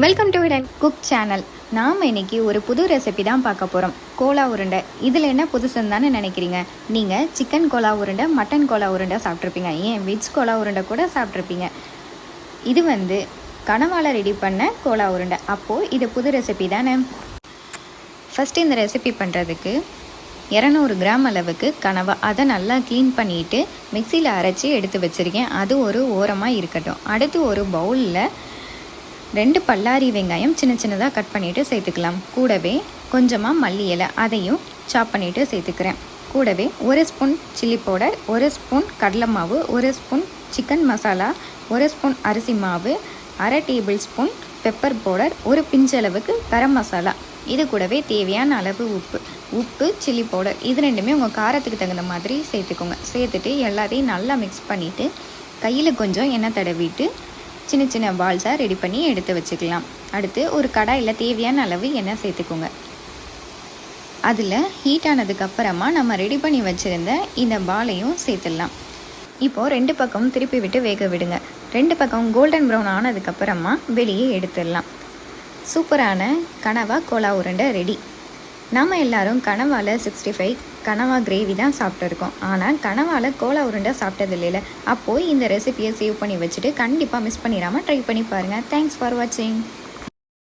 Welcome to Eden Cook channel. நாம் இன்னைக்கு ஒரு புது ரெசிபி தான் பார்க்க போகிறோம். கோலா உருண்டை. இதில் என்ன புதுசுன்னு தானே நினைக்கிறீங்க? நீங்கள் சிக்கன் கோலா உருண்டை, மட்டன் கோலா உருண்டை சாப்பிட்ருப்பீங்க, ஏன் வெஜ் கோலா உருண்டை கூட சாப்பிட்ருப்பீங்க. இது கனவால் ரெடி பண்ண கோலா உருண்டை. அப்போது இது புது ரெசிபி தானே. ஃபஸ்ட்டு இந்த ரெசிபி பண்ணுறதுக்கு 200 கிராம் அளவுக்கு கனவா, அதை நல்லா க்ளீன் பண்ணிவிட்டு மிக்சியில் அரைச்சி எடுத்து வச்சுருக்கேன். அது ஒரு ஓரமாக இருக்கட்டும். அடுத்து ஒரு பவுலில் 2 பல்லாரி வெங்காயம் சின்ன சின்னதாக கட் பண்ணிவிட்டு சேர்த்துக்கலாம். கூடவே கொஞ்சமாக மல்லி இலை, அதையும் சாப் பண்ணிவிட்டு சேர்த்துக்கிறேன். கூடவே 1 ஸ்பூன் சில்லி பவுடர், 1 ஸ்பூன் கடலை மாவு, 1 ஸ்பூன் சிக்கன் மசாலா, 1 ஸ்பூன் அரிசி மாவு, 1/2 டேபிள் ஸ்பூன் பெப்பர் பவுடர், ஒரு பிஞ்சளவுக்கு கரம் மசாலா. இது கூடவே தேவையான அளவு உப்பு, சில்லி பவுடர், இது ரெண்டுமே உங்கள் காரத்துக்கு தகுந்த மாதிரி சேர்த்துக்கோங்க. சேர்த்துட்டு எல்லாத்தையும் நல்லா மிக்ஸ் பண்ணிவிட்டு கையில் கொஞ்சம் எண்ணெய் தடவிட்டு சின்ன சின்ன பால்ஸாக ரெடி பண்ணி எடுத்து வச்சுக்கலாம். அடுத்து ஒரு கடாயில் தேவையான அளவு எண்ணெய் சேர்த்துக்கோங்க. அதில் ஹீட் ஆனதுக்கப்புறமா நம்ம ரெடி பண்ணி வச்சுருந்த இந்த பாலையும் சேர்த்துடலாம். இப்போது 2 பக்கமும் திருப்பி விட்டு வேக விடுங்க. 2 பக்கம் கோல்டன் ப்ரௌன் ஆனதுக்கப்புறமா வெளியே எடுத்துடலாம். சூப்பரான கனவா கோலா உருண்டை ரெடி. நம்ம எல்லாரும் கனவால் 65 கனவா கிரேவி தான் சாப்பிட்ருக்கோம். ஆனால் கனவால் கோலா உருண்டை சாப்பிட்டது இல்லைல்ல. அப்போது இந்த ரெசிபியை சேவ் பண்ணி வச்சுட்டு கண்டிப்பாக மிஸ் பண்ணிடாமல் ட்ரை பண்ணி பாருங்கள். தேங்க்ஸ் ஃபார் வாட்சிங்.